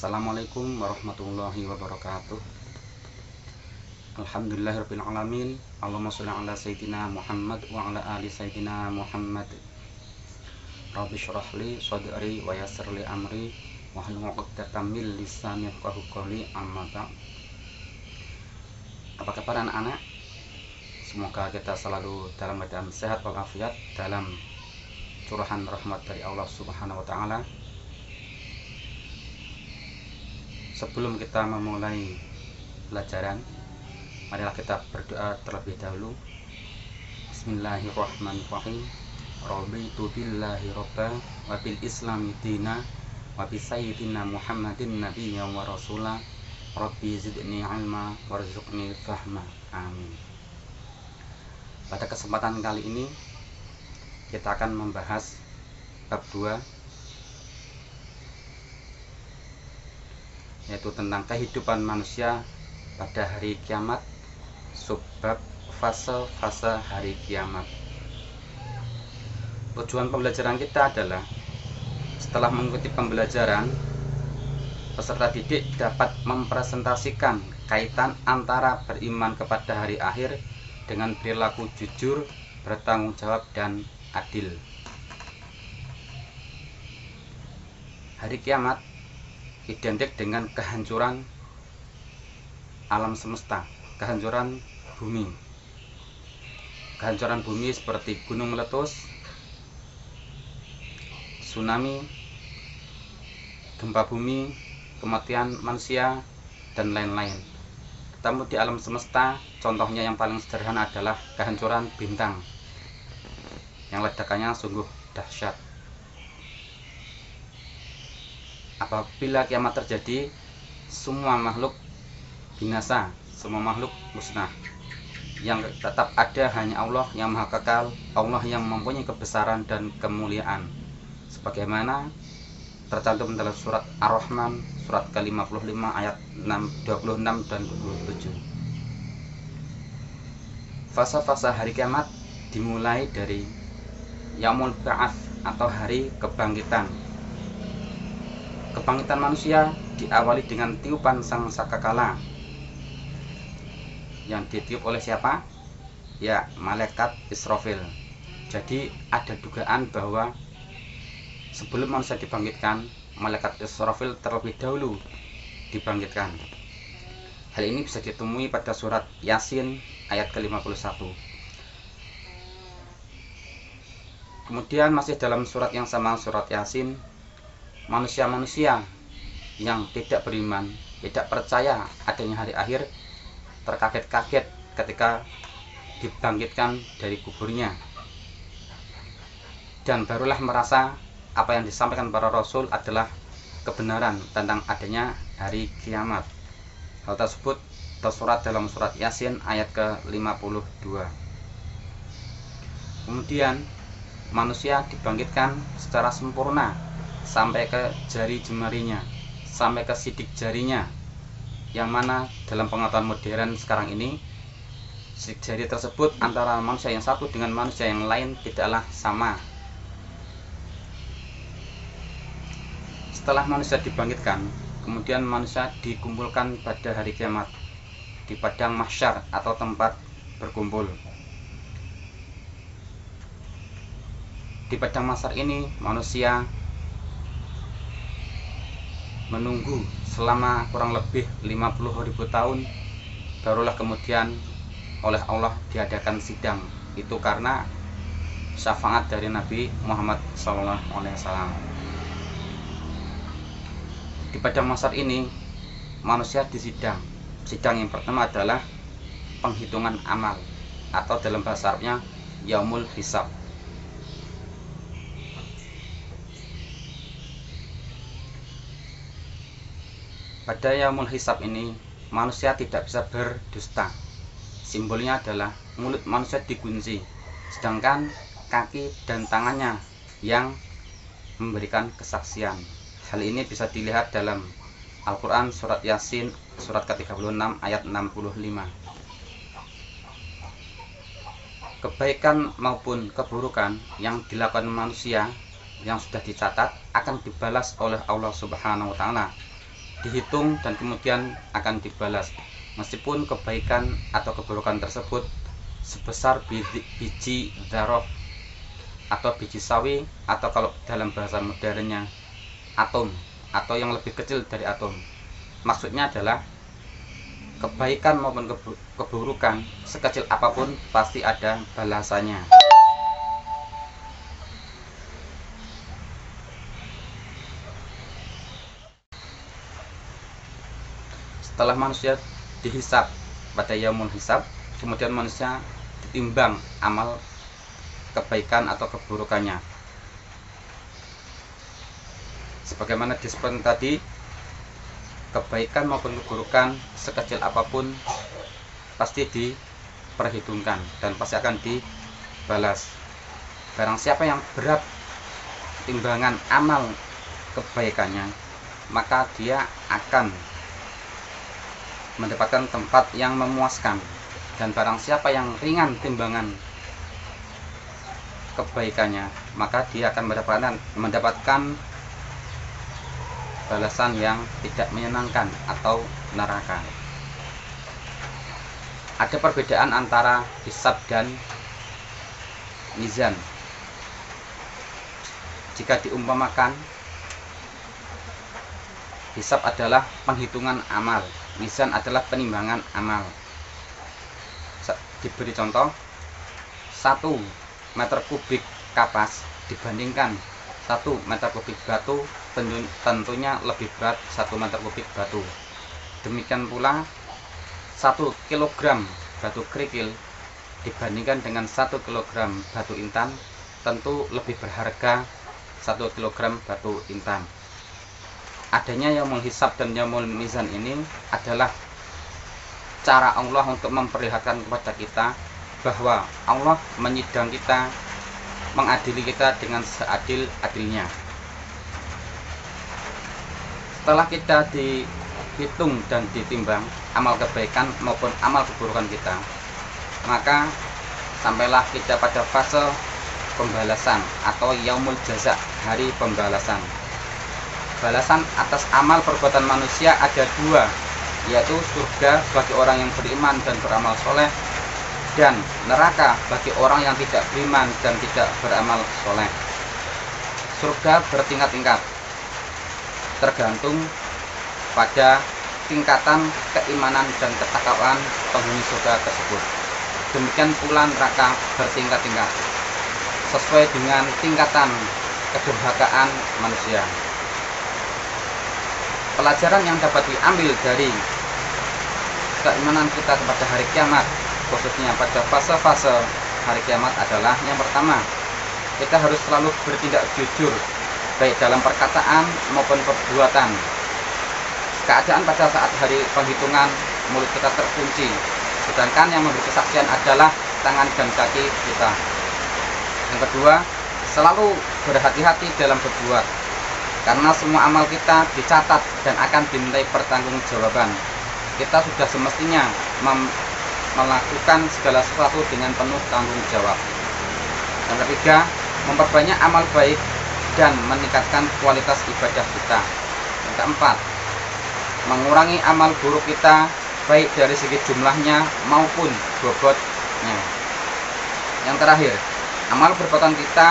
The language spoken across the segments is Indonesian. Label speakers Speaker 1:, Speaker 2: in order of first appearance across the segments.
Speaker 1: Assalamualaikum warahmatullahi wabarakatuh. Alhamdulillahirabbil alamin. Allahumma sholli ala sayyidina Muhammad wa ala ali sayyidina Muhammad. Rabbi shrah li sadri wa yassir li amri wahlul 'uqdatam min lisani yafqahu qawli, amma ba'd. Apa kabar anak-anak? Semoga kita selalu dalam keadaan sehat walafiat dalam curahan rahmat dari Allah Subhanahu wa taala. Sebelum kita memulai pelajaran, marilah kita berdoa terlebih dahulu. Bismillahirrahmanirrahim. Raditu billahi robba wa bil islami dina wa bi sayyidina Muhammadin nabiyya wa rasula. Rabbi zidni ilma warzuqni fahma. Amin. Pada kesempatan kali ini kita akan membahas bab 2, yaitu tentang kehidupan manusia pada hari kiamat, subbab fase-fase hari kiamat. Tujuan pembelajaran kita adalah setelah mengikuti pembelajaran, peserta didik dapat mempresentasikan kaitan antara beriman kepada hari akhir dengan perilaku jujur, bertanggung jawab, dan adil. Hari kiamat identik dengan kehancuran alam semesta, kehancuran bumi. Kehancuran bumi seperti gunung meletus, tsunami, gempa bumi, kematian manusia, dan lain-lain. Tetapi di alam semesta, contohnya yang paling sederhana adalah kehancuran bintang yang ledakannya sungguh dahsyat. Apabila kiamat terjadi, semua makhluk binasa, semua makhluk musnah. Yang tetap ada hanya Allah yang maha kekal, Allah yang mempunyai kebesaran dan kemuliaan, sebagaimana tercantum dalam surat Ar-Rahman, surat ke-55 ayat 26 dan 27. Fase-fase hari kiamat dimulai dari Yaumul Ba'ats atau hari kebangkitan. Kebangkitan manusia diawali dengan tiupan sang sangkakala yang ditiup oleh siapa? Ya, malaikat Israfil. Jadi ada dugaan bahwa sebelum manusia dibangkitkan, malaikat Israfil terlebih dahulu dibangkitkan. Hal ini bisa ditemui pada surat Yasin ayat ke-51. Kemudian masih dalam surat yang sama, surat Yasin, manusia-manusia yang tidak beriman, tidak percaya adanya hari akhir, terkaget-kaget ketika dibangkitkan dari kuburnya, dan barulah merasa apa yang disampaikan para rasul adalah kebenaran tentang adanya hari kiamat. Hal tersebut tersurat dalam surat Yasin ayat ke-52. Kemudian manusia dibangkitkan secara sempurna sampai ke jari jemarinya, sampai ke sidik jarinya, yang mana dalam pengetahuan modern sekarang ini, sidik jari tersebut antara manusia yang satu dengan manusia yang lain tidaklah sama. Setelah manusia dibangkitkan, kemudian manusia dikumpulkan pada hari kiamat di padang mahsyar atau tempat berkumpul. Di padang mahsyar ini manusia menunggu selama kurang lebih 50.000 tahun, barulah kemudian oleh Allah diadakan sidang. Itu karena syafaat dari Nabi Muhammad SAW. Di padang mahsyar ini manusia disidang. Sidang yang pertama adalah penghitungan amal, atau dalam bahasa Arabnya Yaumul Hisab. Pada Yaumul Hisab ini manusia tidak bisa berdusta. Simbolnya adalah mulut manusia dikunci, sedangkan kaki dan tangannya yang memberikan kesaksian. Hal ini bisa dilihat dalam Al-Quran surat Yasin surat ke-36 ayat 65. Kebaikan maupun keburukan yang dilakukan manusia yang sudah dicatat akan dibalas oleh Allah Subhanahu wa taala dihitung dan kemudian akan dibalas, meskipun kebaikan atau keburukan tersebut sebesar biji dzarrah atau biji sawi, atau kalau dalam bahasa modernnya atom, atau yang lebih kecil dari atom. Maksudnya adalah kebaikan maupun keburukan sekecil apapun pasti ada balasannya. Setelah manusia dihisab pada yaumul hisab, kemudian manusia ditimbang amal kebaikan atau keburukannya. Sebagaimana disebutkan tadi, kebaikan maupun keburukan sekecil apapun pasti diperhitungkan dan pasti akan dibalas. Barang siapa yang berat timbangan amal kebaikannya, maka dia akan mendapatkan tempat yang memuaskan, dan barang siapa yang ringan timbangan kebaikannya, maka dia akan mendapatkan balasan yang tidak menyenangkan atau neraka. Ada perbedaan antara hisab dan mizan. Jika diumpamakan, hisab adalah penghitungan amal, mizan adalah penimbangan amal. Diberi contoh, 1 meter kubik kapas dibandingkan 1 meter kubik batu, tentunya lebih berat 1 meter kubik batu. Demikian pula 1 kilogram batu kerikil dibandingkan dengan 1 kilogram batu intan, tentu lebih berharga 1 kilogram batu intan. Adanya yaumul hisab dan yaumul mizan ini adalah cara Allah untuk memperlihatkan kepada kita bahwa Allah menyidang kita, mengadili kita dengan seadil-adilnya. Setelah kita dihitung dan ditimbang amal kebaikan maupun amal keburukan kita, maka sampailah kita pada fase pembalasan atau yaumul jaza, hari pembalasan. Balasan atas amal perbuatan manusia ada 2, yaitu surga bagi orang yang beriman dan beramal soleh, dan neraka bagi orang yang tidak beriman dan tidak beramal soleh. Surga bertingkat-tingkat, tergantung pada tingkatan keimanan dan ketakwaan penghuni surga tersebut. Demikian pula neraka bertingkat-tingkat, sesuai dengan tingkatan kedurhakaan manusia. Pelajaran yang dapat diambil dari keimanan kita kepada hari kiamat, khususnya pada fase-fase hari kiamat adalah, yang pertama, kita harus selalu bertindak jujur, baik dalam perkataan maupun perbuatan. Keadaan pada saat hari penghitungan, mulut kita terkunci, sedangkan yang memberi kesaksian adalah tangan dan kaki kita. Yang kedua, selalu berhati-hati dalam berbuat, karena semua amal kita dicatat dan akan dimintai pertanggungjawaban. Kita sudah semestinya melakukan segala sesuatu dengan penuh tanggung jawab. Yang ketiga, memperbanyak amal baik dan meningkatkan kualitas ibadah kita. Yang keempat, mengurangi amal buruk kita, baik dari segi jumlahnya maupun bobotnya. Yang terakhir, amal perbuatan kita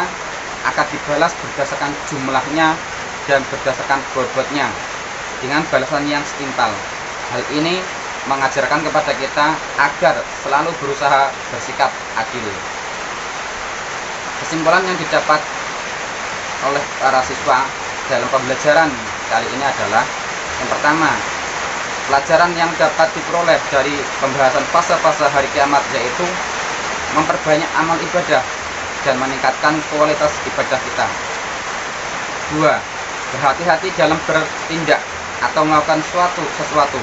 Speaker 1: akan dibalas berdasarkan jumlahnya dan berdasarkan bobotnya dengan balasan yang setimpal. Hal ini mengajarkan kepada kita agar selalu berusaha bersikap adil. Kesimpulan yang didapat oleh para siswa dalam pembelajaran kali ini adalah, yang pertama, pelajaran yang dapat diperoleh dari pembahasan fase-fase hari kiamat yaitu memperbanyak amal ibadah dan meningkatkan kualitas ibadah kita. 2. Berhati-hati dalam bertindak atau melakukan sesuatu,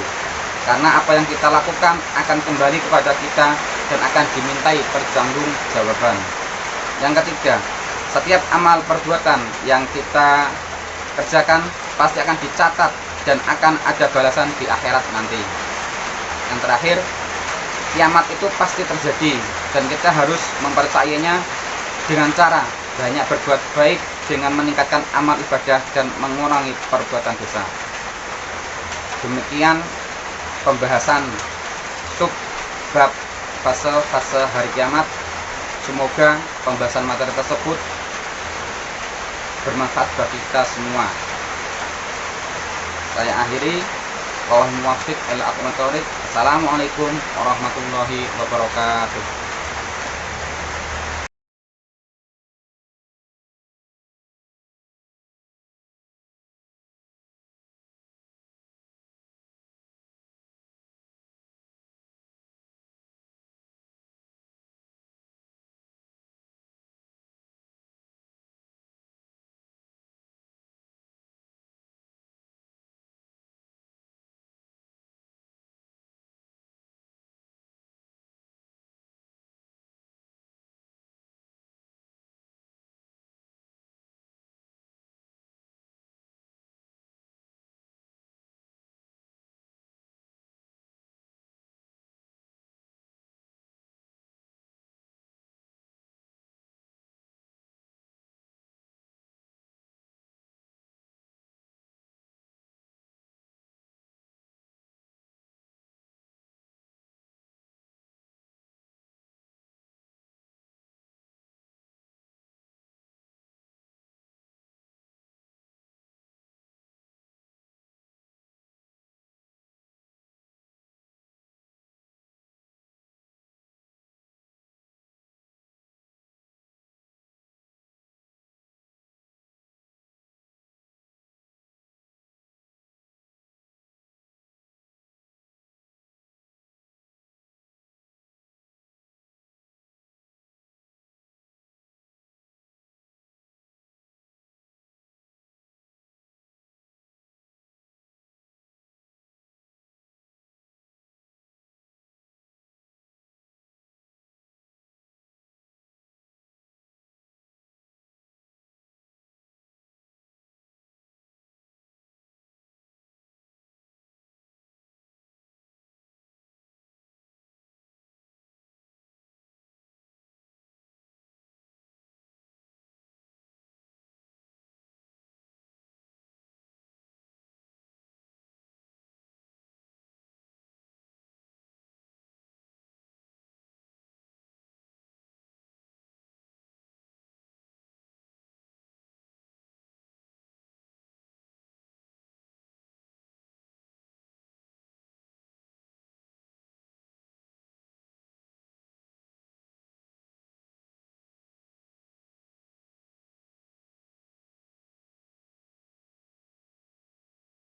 Speaker 1: karena apa yang kita lakukan akan kembali kepada kita dan akan dimintai pertanggungjawaban. Yang ketiga, setiap amal perbuatan yang kita kerjakan pasti akan dicatat dan akan ada balasan di akhirat nanti. Yang terakhir, kiamat itu pasti terjadi dan kita harus mempercayainya dengan cara banyak berbuat baik dengan meningkatkan amal ibadah dan mengurangi perbuatan dosa. Demikian pembahasan bab fase-fase hari kiamat. Semoga pembahasan materi tersebut bermanfaat bagi kita semua. Saya akhiri. Wallahul muwaffiq ila aqwamit thoriq. Assalamualaikum warahmatullahi wabarakatuh.